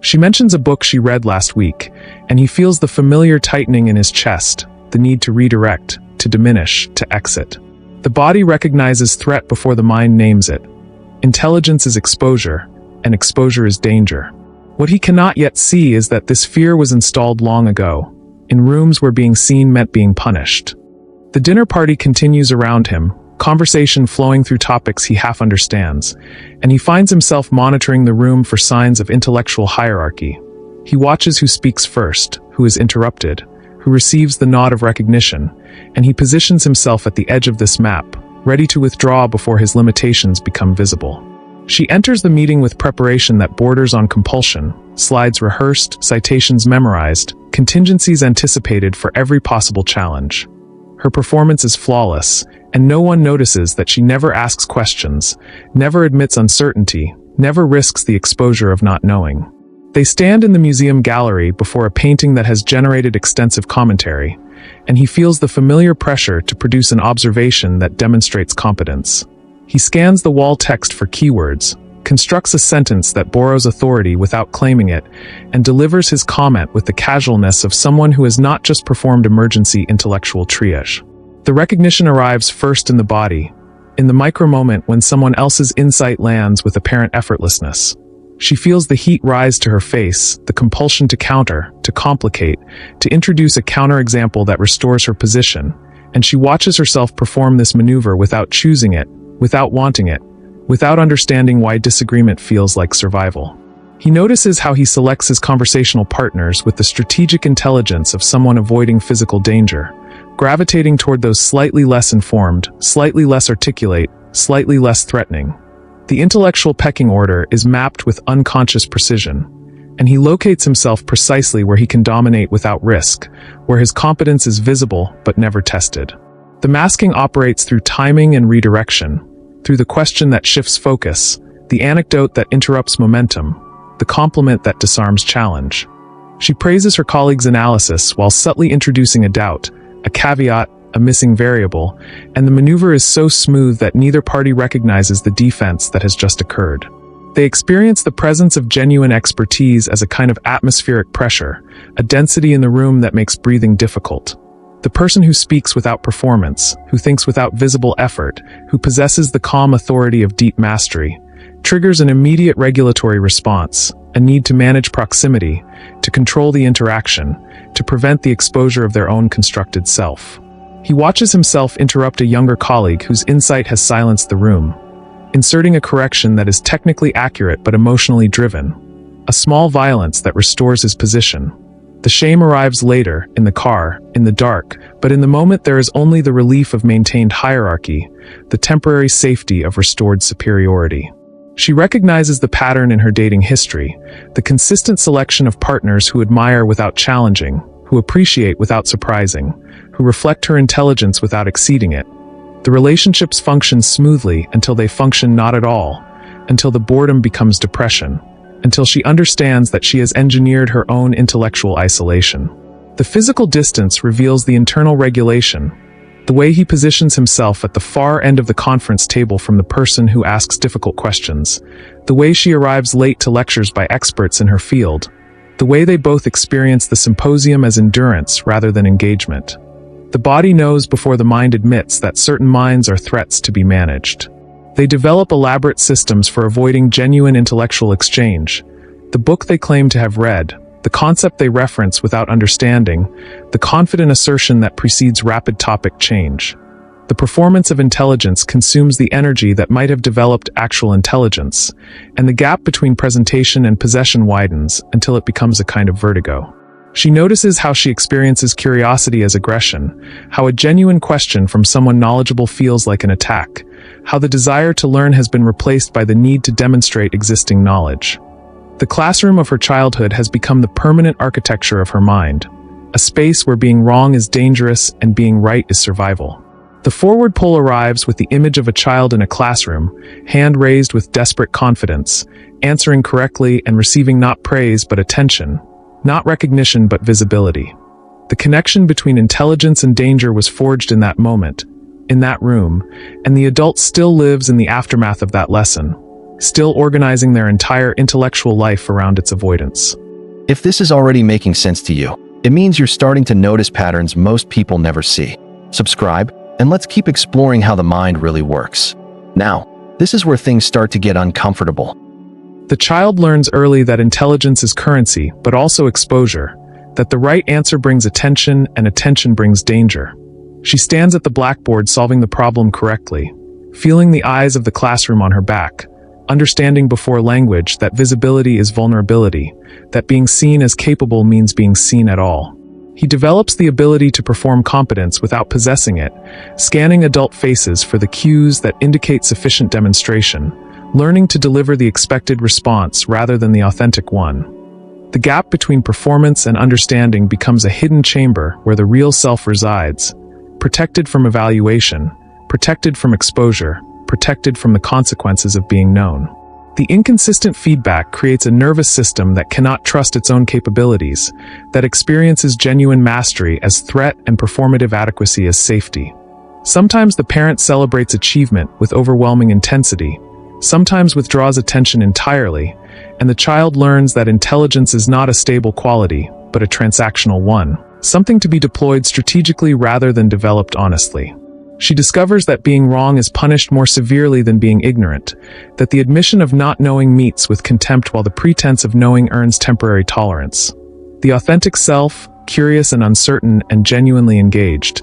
She mentions a book she read last week, and he feels the familiar tightening in his chest, the need to redirect, to diminish, to exit. The body recognizes threat before the mind names it. Intelligence is exposure, and exposure is danger. What he cannot yet see is that this fear was installed long ago, in rooms where being seen meant being punished. The dinner party continues around him, conversation flowing through topics he half understands, and he finds himself monitoring the room for signs of intellectual hierarchy. He watches who speaks first, who is interrupted, who receives the nod of recognition, and he positions himself at the edge of this map, ready to withdraw before his limitations become visible. She enters the meeting with preparation that borders on compulsion, slides rehearsed, citations memorized, contingencies anticipated for every possible challenge. Her performance is flawless, and no one notices that she never asks questions, never admits uncertainty, never risks the exposure of not knowing. They stand in the museum gallery before a painting that has generated extensive commentary, and he feels the familiar pressure to produce an observation that demonstrates competence. He scans the wall text for keywords, constructs a sentence that borrows authority without claiming it, and delivers his comment with the casualness of someone who has not just performed emergency intellectual triage. The recognition arrives first in the body, in the micro-moment when someone else's insight lands with apparent effortlessness. She feels the heat rise to her face, the compulsion to counter, to complicate, to introduce a counterexample that restores her position, and she watches herself perform this maneuver without choosing it, without wanting it, without understanding why disagreement feels like survival. He notices how he selects his conversational partners with the strategic intelligence of someone avoiding physical danger, gravitating toward those slightly less informed, slightly less articulate, slightly less threatening. The intellectual pecking order is mapped with unconscious precision, and he locates himself precisely where he can dominate without risk, where his competence is visible but never tested. The masking operates through timing and redirection, through the question that shifts focus, the anecdote that interrupts momentum, the compliment that disarms challenge. She praises her colleague's analysis while subtly introducing a doubt, a caveat, a missing variable, and the maneuver is so smooth that neither party recognizes the defense that has just occurred. They experience the presence of genuine expertise as a kind of atmospheric pressure, a density in the room that makes breathing difficult. The person who speaks without performance, who thinks without visible effort, who possesses the calm authority of deep mastery, triggers an immediate regulatory response, a need to manage proximity, to control the interaction, to prevent the exposure of their own constructed self. He watches himself interrupt a younger colleague whose insight has silenced the room, inserting a correction that is technically accurate but emotionally driven, a small violence that restores his position. The shame arrives later, in the car, in the dark, but in the moment there is only the relief of maintained hierarchy, the temporary safety of restored superiority. She recognizes the pattern in her dating history, the consistent selection of partners who admire without challenging, who appreciate without surprising, who reflect her intelligence without exceeding it. The relationships function smoothly until they function not at all, until the boredom becomes depression, until she understands that she has engineered her own intellectual isolation. The physical distance reveals the internal regulation, the way he positions himself at the far end of the conference table from the person who asks difficult questions, the way she arrives late to lectures by experts in her field, the way they both experience the symposium as endurance rather than engagement. The body knows before the mind admits that certain minds are threats to be managed. They develop elaborate systems for avoiding genuine intellectual exchange. The book they claim to have read, the concept they reference without understanding, the confident assertion that precedes rapid topic change. The performance of intelligence consumes the energy that might have developed actual intelligence, and the gap between presentation and possession widens until it becomes a kind of vertigo. She notices how she experiences curiosity as aggression, how a genuine question from someone knowledgeable feels like an attack, how the desire to learn has been replaced by the need to demonstrate existing knowledge. The classroom of her childhood has become the permanent architecture of her mind, a space where being wrong is dangerous and being right is survival. The forward pull arrives with the image of a child in a classroom, hand raised with desperate confidence, answering correctly and receiving not praise but attention, not recognition but visibility. The connection between intelligence and danger was forged in that moment, in that room, and the adult still lives in the aftermath of that lesson. still organizing their entire intellectual life around its avoidance. If this is already making sense to you, it means you're starting to notice patterns most people never see. Subscribe, and let's keep exploring how the mind really works. Now, this is where things start to get uncomfortable. The child learns early that intelligence is currency, but also exposure, that the right answer brings attention and attention brings danger. She stands at the blackboard solving the problem correctly, feeling the eyes of the classroom on her back, understanding before language that visibility is vulnerability, that being seen as capable means being seen at all. He develops the ability to perform competence without possessing it, scanning adult faces for the cues that indicate sufficient demonstration, learning to deliver the expected response rather than the authentic one. The gap between performance and understanding becomes a hidden chamber where the real self resides, protected from evaluation, protected from exposure, protected from the consequences of being known. The inconsistent feedback creates a nervous system that cannot trust its own capabilities, that experiences genuine mastery as threat and performative adequacy as safety. Sometimes the parent celebrates achievement with overwhelming intensity, sometimes withdraws attention entirely, and the child learns that intelligence is not a stable quality, but a transactional one, something to be deployed strategically rather than developed honestly. She discovers that being wrong is punished more severely than being ignorant, that the admission of not knowing meets with contempt while the pretense of knowing earns temporary tolerance. The authentic self, curious and uncertain and genuinely engaged,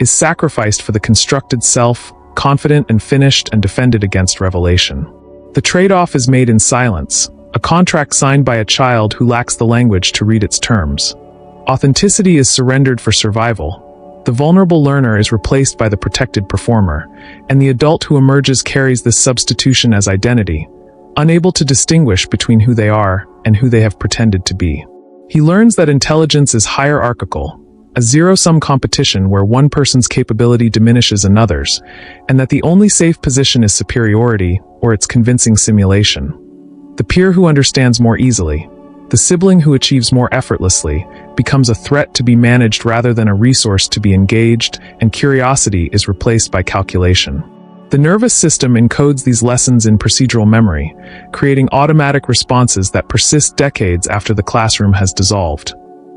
is sacrificed for the constructed self, confident and finished and defended against revelation. The trade-off is made in silence, a contract signed by a child who lacks the language to read its terms. Authenticity is surrendered for survival. The vulnerable learner is replaced by the protected performer, and the adult who emerges carries this substitution as identity, unable to distinguish between who they are and who they have pretended to be. He learns that intelligence is hierarchical, a zero-sum competition where one person's capability diminishes another's, and that the only safe position is superiority or its convincing simulation. The peer who understands more easily, the sibling who achieves more effortlessly, becomes a threat to be managed rather than a resource to be engaged, and curiosity is replaced by calculation. The nervous system encodes these lessons in procedural memory, creating automatic responses that persist decades after the classroom has dissolved.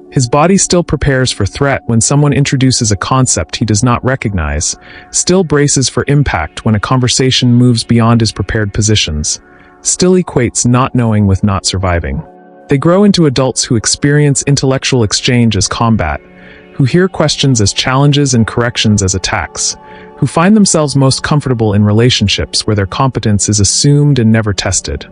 His body still prepares for threat when someone introduces a concept he does not recognize, still braces for impact when a conversation moves beyond his prepared positions, still equates not knowing with not surviving. They grow into adults who experience intellectual exchange as combat, who hear questions as challenges and corrections as attacks, who find themselves most comfortable in relationships where their competence is assumed and never tested.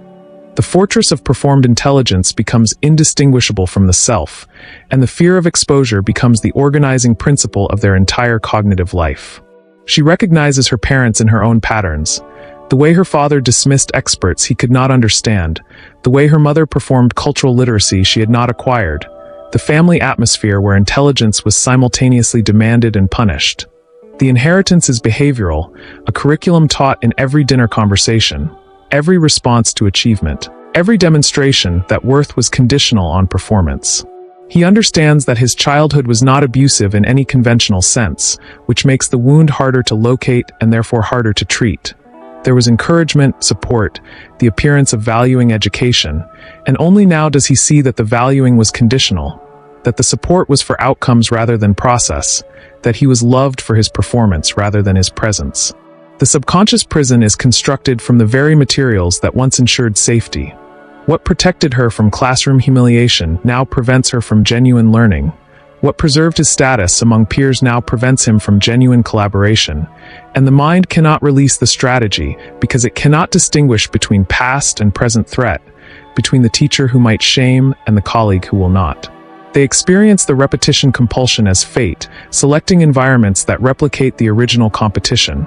The fortress of performed intelligence becomes indistinguishable from the self, and the fear of exposure becomes the organizing principle of their entire cognitive life. She recognizes her parents in her own patterns. The way her father dismissed experts he could not understand, the way her mother performed cultural literacy she had not acquired, the family atmosphere where intelligence was simultaneously demanded and punished. The inheritance is behavioral, a curriculum taught in every dinner conversation, every response to achievement, every demonstration that worth was conditional on performance. He understands that his childhood was not abusive in any conventional sense, which makes the wound harder to locate and therefore harder to treat. There was encouragement, support, the appearance of valuing education, and only now does he see that the valuing was conditional, that the support was for outcomes rather than process, that he was loved for his performance rather than his presence. The subconscious prison is constructed from the very materials that once ensured safety. What protected her from classroom humiliation now prevents her from genuine learning. What preserved his status among peers now prevents him from genuine collaboration, and the mind cannot release the strategy because it cannot distinguish between past and present threat, between the teacher who might shame and the colleague who will not. They experience the repetition compulsion as fate, selecting environments that replicate the original competition,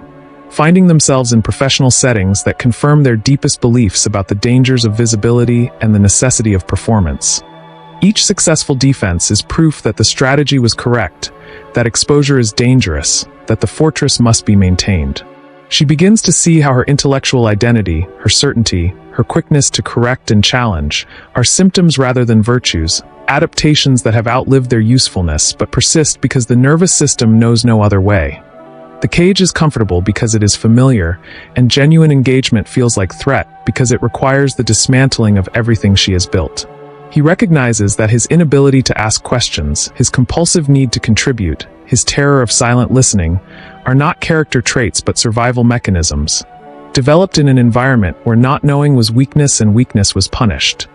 finding themselves in professional settings that confirm their deepest beliefs about the dangers of visibility and the necessity of performance. Each successful defense is proof that the strategy was correct, that exposure is dangerous, that the fortress must be maintained. She begins to see how her intellectual identity, her certainty, her quickness to correct and challenge, are symptoms rather than virtues, adaptations that have outlived their usefulness but persist because the nervous system knows no other way. The cage is comfortable because it is familiar, and genuine engagement feels like threat because it requires the dismantling of everything she has built. He recognizes that his inability to ask questions, his compulsive need to contribute, his terror of silent listening, are not character traits but survival mechanisms, developed in an environment where not knowing was weakness and weakness was punished.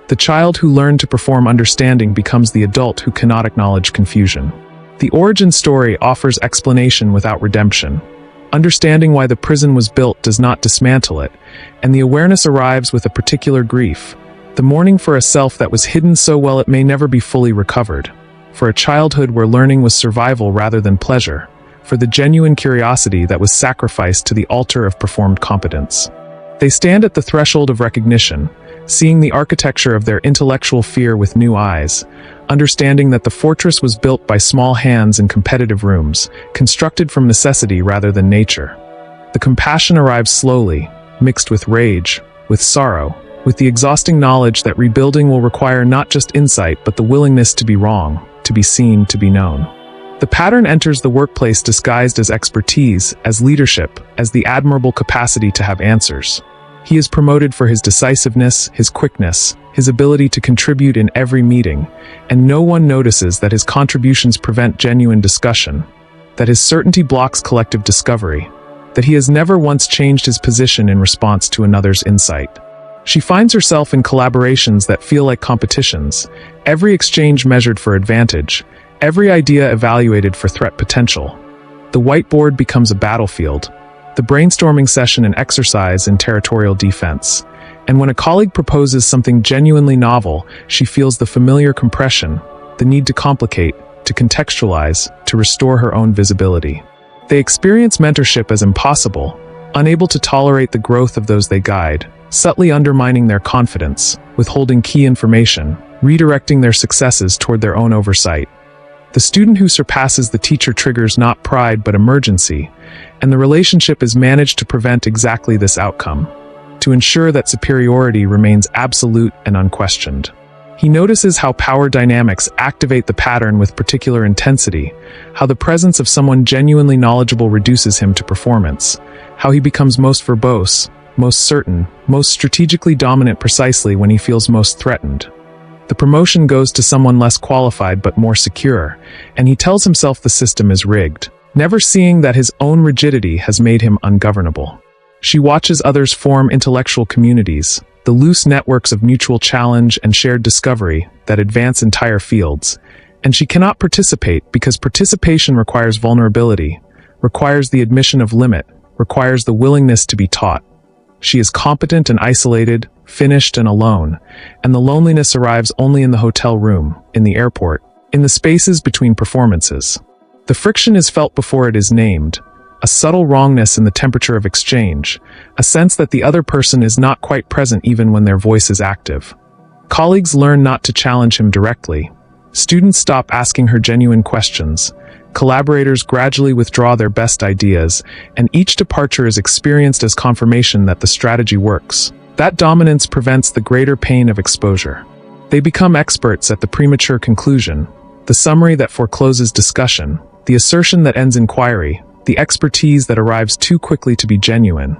The child who learned to perform understanding becomes the adult who cannot acknowledge confusion. The origin story offers explanation without redemption. Understanding why the prison was built does not dismantle it, and the awareness arrives with a particular grief, the mourning for a self that was hidden so well it may never be fully recovered, for a childhood where learning was survival rather than pleasure, for the genuine curiosity that was sacrificed to the altar of performed competence. They stand at the threshold of recognition, seeing the architecture of their intellectual fear with new eyes, understanding that the fortress was built by small hands in competitive rooms, constructed from necessity rather than nature. The compassion arrives slowly, mixed with rage, with sorrow, with the exhausting knowledge that rebuilding will require not just insight but the willingness to be wrong, to be seen, to be known. The pattern enters the workplace disguised as expertise, as leadership, as the admirable capacity to have answers. He is promoted for his decisiveness, his quickness, his ability to contribute in every meeting, and no one notices that his contributions prevent genuine discussion, that his certainty blocks collective discovery, that he has never once changed his position in response to another's insight. She finds herself in collaborations that feel like competitions, every exchange measured for advantage, every idea evaluated for threat potential. The whiteboard becomes a battlefield, the brainstorming session an exercise in territorial defense. And when a colleague proposes something genuinely novel, she feels the familiar compression, the need to complicate, to contextualize, to restore her own visibility. They experience mentorship as impossible, unable to tolerate the growth of those they guide, subtly undermining their confidence, withholding key information, redirecting their successes toward their own oversight. The student who surpasses the teacher triggers not pride but emergency, and the relationship is managed to prevent exactly this outcome, to ensure that superiority remains absolute and unquestioned. He notices how power dynamics activate the pattern with particular intensity, how the presence of someone genuinely knowledgeable reduces him to performance, how he becomes most verbose, most certain, most strategically dominant precisely when he feels most threatened. The promotion goes to someone less qualified but more secure, and he tells himself the system is rigged, never seeing that his own rigidity has made him ungovernable. She watches others form intellectual communities, the loose networks of mutual challenge and shared discovery that advance entire fields, and she cannot participate because participation requires vulnerability, requires the admission of limit, requires the willingness to be taught. She is competent and isolated, finished and alone, and the loneliness arrives only in the hotel room, in the airport, in the spaces between performances. The friction is felt before it is named, a subtle wrongness in the temperature of exchange, a sense that the other person is not quite present even when their voice is active. Colleagues learn not to challenge him directly. Students stop asking her genuine questions. Collaborators gradually withdraw their best ideas, and each departure is experienced as confirmation that the strategy works. That dominance prevents the greater pain of exposure. They become experts at the premature conclusion, the summary that forecloses discussion, the assertion that ends inquiry, the expertise that arrives too quickly to be genuine.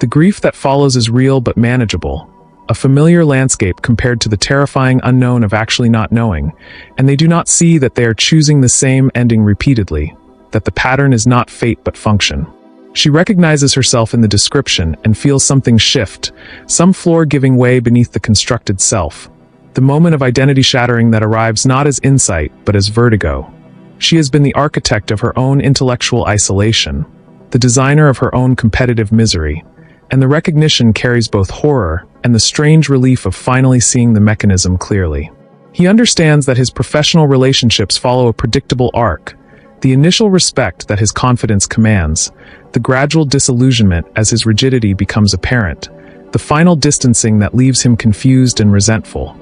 The grief that follows is real but manageable, a familiar landscape compared to the terrifying unknown of actually not knowing, and they do not see that they are choosing the same ending repeatedly, that the pattern is not fate but function. She recognizes herself in the description and feels something shift, some floor giving way beneath the constructed self, the moment of identity shattering that arrives not as insight but as vertigo. She has been the architect of her own intellectual isolation, the designer of her own competitive misery, and the recognition carries both horror and the strange relief of finally seeing the mechanism clearly. He understands that his professional relationships follow a predictable arc, the initial respect that his confidence commands, the gradual disillusionment as his rigidity becomes apparent, the final distancing that leaves him confused and resentful.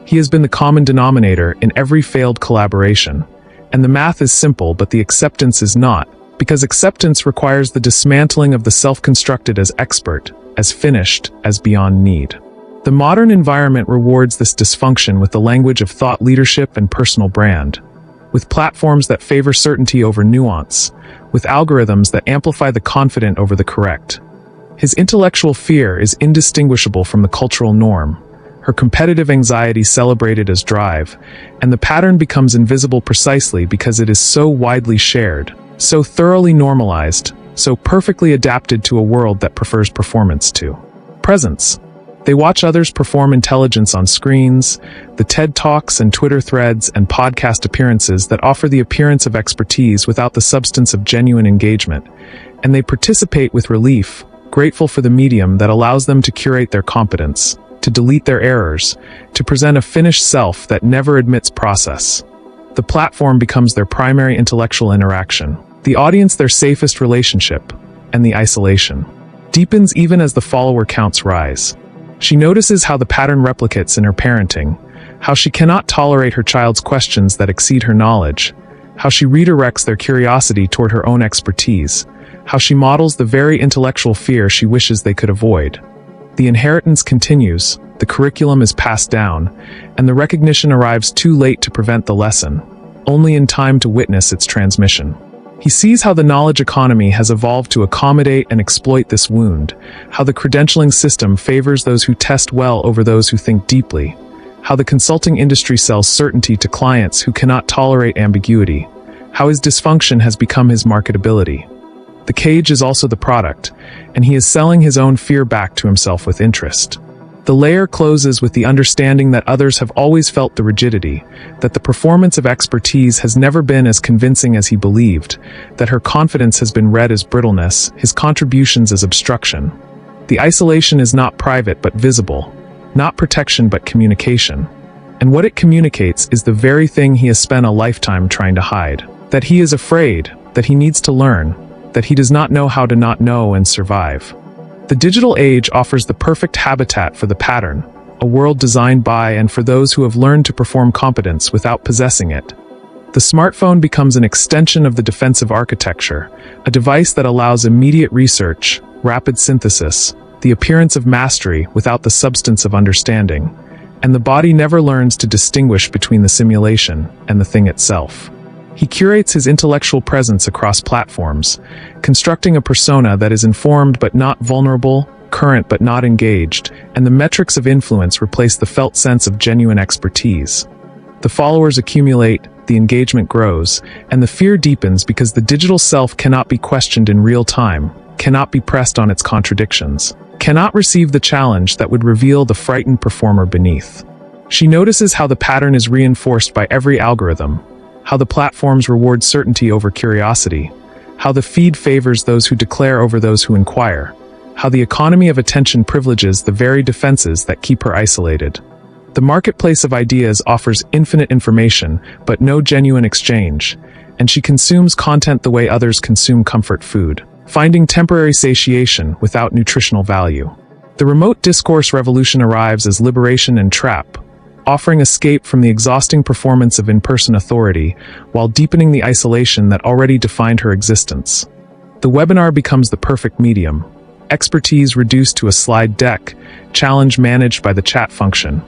He has been the common denominator in every failed collaboration, and the math is simple but the acceptance is not, because acceptance requires the dismantling of the self-constructed as expert, as finished, as beyond need. The modern environment rewards this dysfunction with the language of thought leadership and personal brand. with platforms that favor certainty over nuance, with algorithms that amplify the confident over the correct. His intellectual fear is indistinguishable from the cultural norm, her competitive anxiety celebrated as drive, and the pattern becomes invisible precisely because it is so widely shared, so thoroughly normalized, so perfectly adapted to a world that prefers performance to presence. They watch others perform intelligence on screens, the TED Talks and Twitter threads and podcast appearances that offer the appearance of expertise without the substance of genuine engagement, and they participate with relief, grateful for the medium that allows them to curate their competence, to delete their errors, to present a finished self that never admits process. The platform becomes their primary intellectual interaction, the audience their safest relationship, and the isolation deepens even as the follower counts rise. She notices how the pattern replicates in her parenting, how she cannot tolerate her child's questions that exceed her knowledge, how she redirects their curiosity toward her own expertise, how she models the very intellectual fear she wishes they could avoid. The inheritance continues, the curriculum is passed down, and the recognition arrives too late to prevent the lesson, only in time to witness its transmission. He sees how the knowledge economy has evolved to accommodate and exploit this wound, how the credentialing system favors those who test well over those who think deeply, how the consulting industry sells certainty to clients who cannot tolerate ambiguity, how his dysfunction has become his marketability. The cage is also the product, and he is selling his own fear back to himself with interest. The layer closes with the understanding that others have always felt the rigidity, that the performance of expertise has never been as convincing as he believed, that her confidence has been read as brittleness, his contributions as obstruction. The isolation is not private but visible, not protection but communication. And what it communicates is the very thing he has spent a lifetime trying to hide. That he is afraid, that he needs to learn, that he does not know how to not know and survive. The digital age offers the perfect habitat for the pattern, a world designed by and for those who have learned to perform competence without possessing it. The smartphone becomes an extension of the defensive architecture, a device that allows immediate research, rapid synthesis, the appearance of mastery without the substance of understanding, and the body never learns to distinguish between the simulation and the thing itself. He curates his intellectual presence across platforms, constructing a persona that is informed but not vulnerable, current but not engaged, and the metrics of influence replace the felt sense of genuine expertise. The followers accumulate, the engagement grows, and the fear deepens because the digital self cannot be questioned in real time, cannot be pressed on its contradictions, cannot receive the challenge that would reveal the frightened performer beneath. She notices how the pattern is reinforced by every algorithm, how the platforms reward certainty over curiosity, how the feed favors those who declare over those who inquire, how the economy of attention privileges the very defenses that keep her isolated. The marketplace of ideas offers infinite information, but no genuine exchange, and she consumes content the way others consume comfort food, finding temporary satiation without nutritional value. The remote discourse revolution arrives as liberation and trap, offering escape from the exhausting performance of in-person authority while deepening the isolation that already defined her existence. The webinar becomes the perfect medium, expertise reduced to a slide deck, challenge managed by the chat function,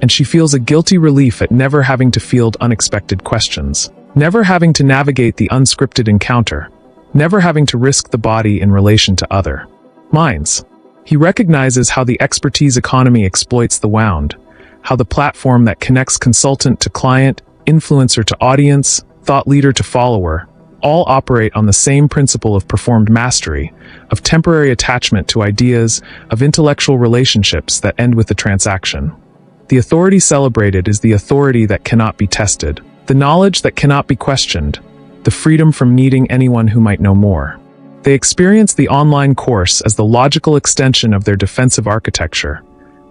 and she feels a guilty relief at never having to field unexpected questions, never having to navigate the unscripted encounter, never having to risk the body in relation to other minds. He recognizes how the expertise economy exploits the wound, how the platform that connects consultant to client, influencer to audience, thought leader to follower, all operate on the same principle of performed mastery, of temporary attachment to ideas, of intellectual relationships that end with the transaction. The authority celebrated is the authority that cannot be tested, the knowledge that cannot be questioned, the freedom from needing anyone who might know more. They experience the online course as the logical extension of their defensive architecture,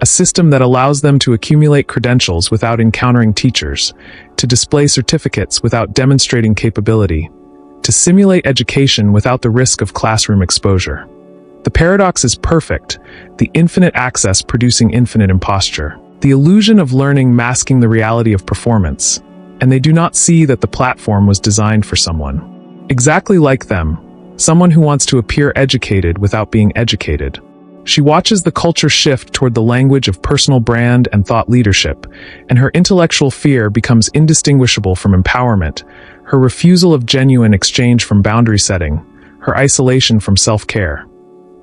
a system that allows them to accumulate credentials without encountering teachers, to display certificates without demonstrating capability, to simulate education without the risk of classroom exposure. The paradox is perfect, the infinite access producing infinite imposture, the illusion of learning masking the reality of performance, and they do not see that the platform was designed for someone exactly like them, someone who wants to appear educated without being educated. She watches the culture shift toward the language of personal brand and thought leadership, and her intellectual fear becomes indistinguishable from empowerment, her refusal of genuine exchange from boundary setting, her isolation from self-care.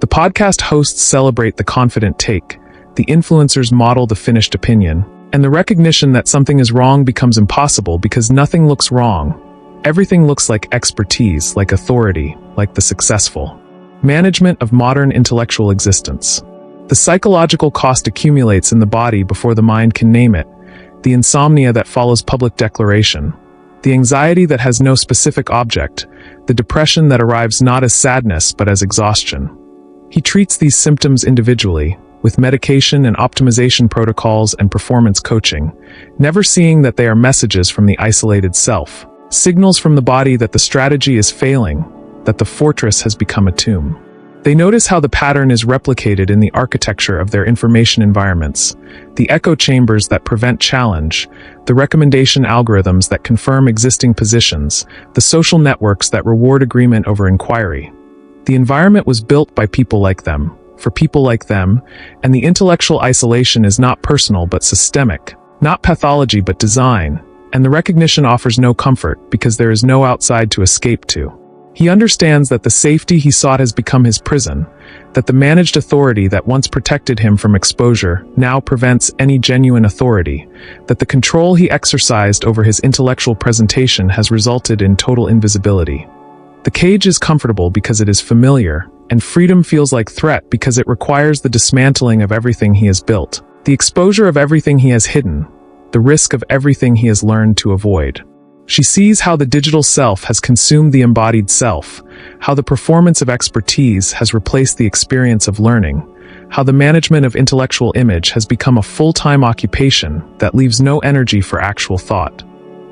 The podcast hosts celebrate the confident take, the influencers model the finished opinion, and the recognition that something is wrong becomes impossible because nothing looks wrong. Everything looks like expertise, like authority, like the successful. Management of modern intellectual existence. The psychological cost accumulates in the body before the mind can name it, the insomnia that follows public declaration, the anxiety that has no specific object, the depression that arrives not as sadness but as exhaustion. He treats these symptoms individually, with medication and optimization protocols and performance coaching, never seeing that they are messages from the isolated self, signals from the body that the strategy is failing, that the fortress has become a tomb. They notice how the pattern is replicated in the architecture of their information environments, the echo chambers that prevent challenge, the recommendation algorithms that confirm existing positions, the social networks that reward agreement over inquiry. The environment was built by people like them, for people like them, and the intellectual isolation is not personal but systemic, not pathology but design, and the recognition offers no comfort because there is no outside to escape to. He understands that the safety he sought has become his prison, that the managed authority that once protected him from exposure now prevents any genuine authority, that the control he exercised over his intellectual presentation has resulted in total invisibility. The cage is comfortable because it is familiar, and freedom feels like threat because it requires the dismantling of everything he has built, the exposure of everything he has hidden, the risk of everything he has learned to avoid. She sees how the digital self has consumed the embodied self, how the performance of expertise has replaced the experience of learning, how the management of intellectual image has become a full-time occupation that leaves no energy for actual thought.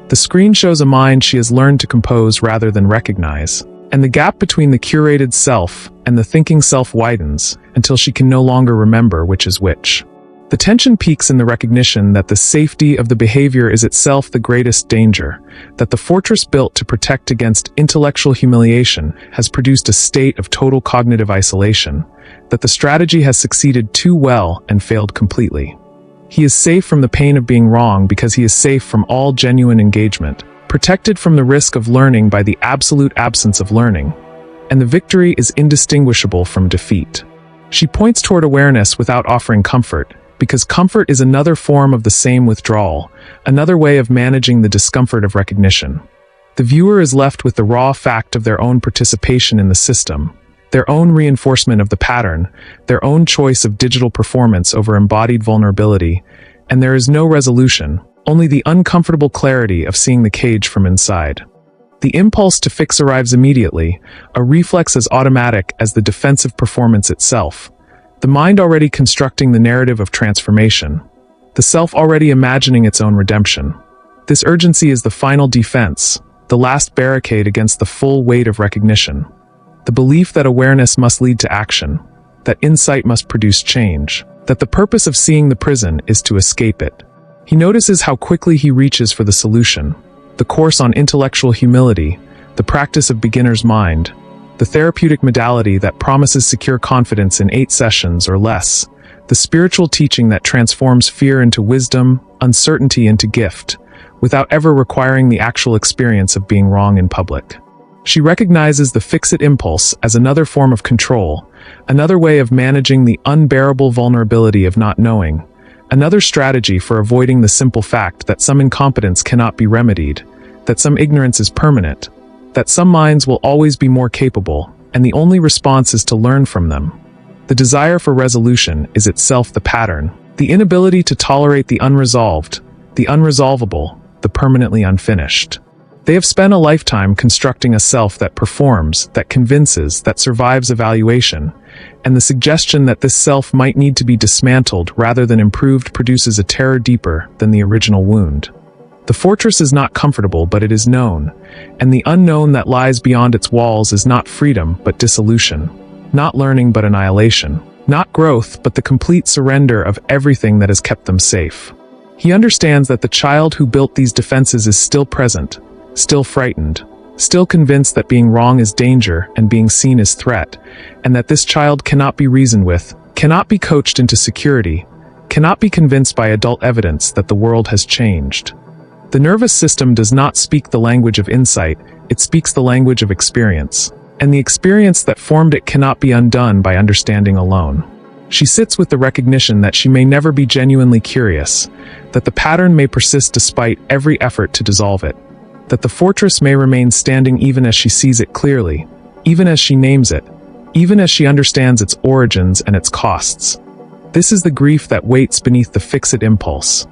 The screen shows a mind she has learned to compose rather than recognize, and the gap between the curated self and the thinking self widens until she can no longer remember which is which. The tension peaks in the recognition that the safety of the behavior is itself the greatest danger, that the fortress built to protect against intellectual humiliation has produced a state of total cognitive isolation, that the strategy has succeeded too well and failed completely. He is safe from the pain of being wrong because he is safe from all genuine engagement, protected from the risk of learning by the absolute absence of learning, and the victory is indistinguishable from defeat. She points toward awareness without offering comfort, because comfort is another form of the same withdrawal, another way of managing the discomfort of recognition. The viewer is left with the raw fact of their own participation in the system, their own reinforcement of the pattern, their own choice of digital performance over embodied vulnerability, and there is no resolution, only the uncomfortable clarity of seeing the cage from inside. The impulse to fix arrives immediately, a reflex as automatic as the defensive performance itself. The mind already constructing the narrative of transformation, the self already imagining its own redemption. This urgency is the final defense, the last barricade against the full weight of recognition. The belief that awareness must lead to action, that insight must produce change, that the purpose of seeing the prison is to escape it. He notices how quickly he reaches for the solution, the course on intellectual humility, the practice of beginner's mind, the therapeutic modality that promises secure confidence in 8 sessions or less, the spiritual teaching that transforms fear into wisdom, uncertainty into gift, without ever requiring the actual experience of being wrong in public. She recognizes the fix-it impulse as another form of control, another way of managing the unbearable vulnerability of not knowing, another strategy for avoiding the simple fact that some incompetence cannot be remedied, that some ignorance is permanent, that some minds will always be more capable, and the only response is to learn from them. The desire for resolution is itself the pattern, the inability to tolerate the unresolved, the unresolvable, the permanently unfinished. They have spent a lifetime constructing a self that performs, that convinces, that survives evaluation, and the suggestion that this self might need to be dismantled rather than improved produces a terror deeper than the original wound. The fortress is not comfortable, but it is known, and the unknown that lies beyond its walls is not freedom, but dissolution, not learning, but annihilation, not growth, but the complete surrender of everything that has kept them safe. He understands that the child who built these defenses is still present, still frightened, still convinced that being wrong is danger and being seen is threat, and that this child cannot be reasoned with, cannot be coached into security, cannot be convinced by adult evidence that the world has changed. The nervous system does not speak the language of insight, it speaks the language of experience. And the experience that formed it cannot be undone by understanding alone. She sits with the recognition that she may never be genuinely curious, that the pattern may persist despite every effort to dissolve it, that the fortress may remain standing even as she sees it clearly, even as she names it, even as she understands its origins and its costs. This is the grief that waits beneath the fix-it impulse,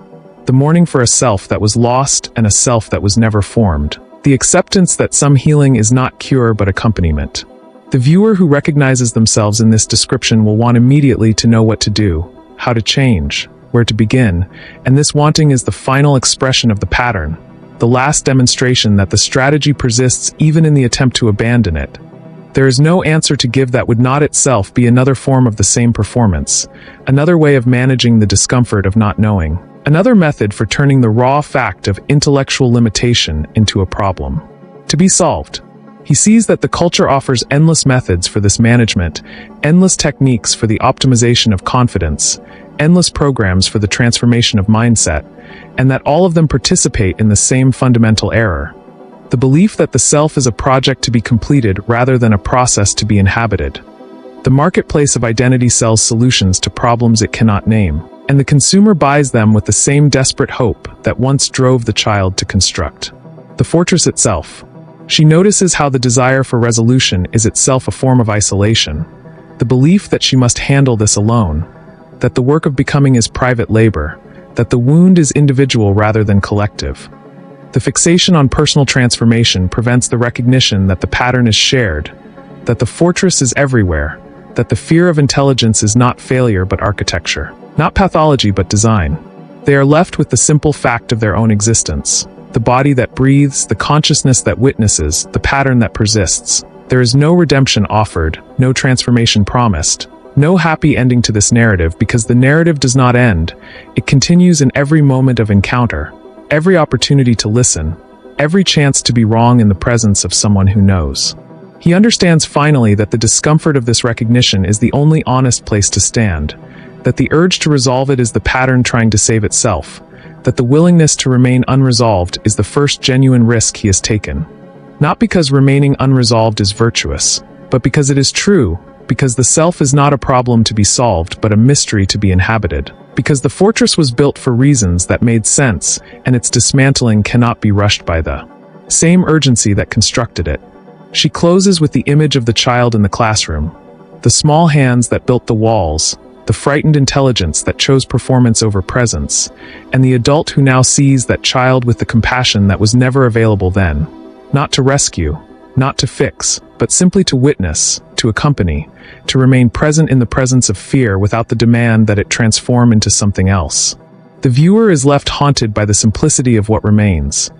the mourning for a self that was lost and a self that was never formed, the acceptance that some healing is not cure but accompaniment. The viewer who recognizes themselves in this description will want immediately to know what to do, how to change, where to begin, and this wanting is the final expression of the pattern, the last demonstration that the strategy persists even in the attempt to abandon it. There is no answer to give that would not itself be another form of the same performance, another way of managing the discomfort of not knowing, another method for turning the raw fact of intellectual limitation into a problem to be solved. He sees that the culture offers endless methods for this management, endless techniques for the optimization of confidence, endless programs for the transformation of mindset, and that all of them participate in the same fundamental error. The belief that the self is a project to be completed rather than a process to be inhabited. The marketplace of identity sells solutions to problems it cannot name, and the consumer buys them with the same desperate hope that once drove the child to construct the fortress itself. She notices how the desire for resolution is itself a form of isolation, the belief that she must handle this alone, that the work of becoming is private labor, that the wound is individual rather than collective. The fixation on personal transformation prevents the recognition that the pattern is shared, that the fortress is everywhere, that the fear of intelligence is not failure but architecture, not pathology but design. They are left with the simple fact of their own existence, the body that breathes, the consciousness that witnesses, the pattern that persists. There is no redemption offered, no transformation promised, no happy ending to this narrative because the narrative does not end. It continues in every moment of encounter, every opportunity to listen, every chance to be wrong in the presence of someone who knows. He understands finally that the discomfort of this recognition is the only honest place to stand, that the urge to resolve it is the pattern trying to save itself, that the willingness to remain unresolved is the first genuine risk he has taken. Not because remaining unresolved is virtuous, but because it is true, because the self is not a problem to be solved but a mystery to be inhabited, because the fortress was built for reasons that made sense and its dismantling cannot be rushed by the same urgency that constructed it. She closes with the image of the child in the classroom, the small hands that built the walls, the frightened intelligence that chose performance over presence, and the adult who now sees that child with the compassion that was never available then, not to rescue, not to fix, but simply to witness, to accompany, to remain present in the presence of fear without the demand that it transform into something else. The viewer is left haunted by the simplicity of what remains.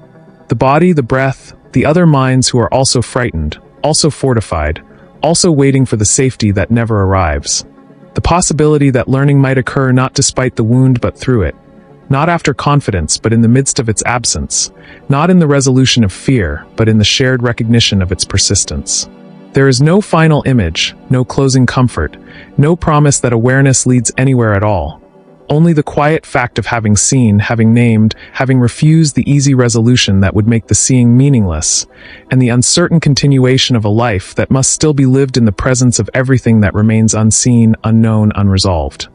The body, the breath, the other minds who are also frightened, also fortified, also waiting for the safety that never arrives. The possibility that learning might occur not despite the wound but through it, not after confidence but in the midst of its absence, not in the resolution of fear but in the shared recognition of its persistence. There is no final image, no closing comfort, no promise that awareness leads anywhere at all. Only the quiet fact of having seen, having named, having refused the easy resolution that would make the seeing meaningless, and the uncertain continuation of a life that must still be lived in the presence of everything that remains unseen, unknown, unresolved.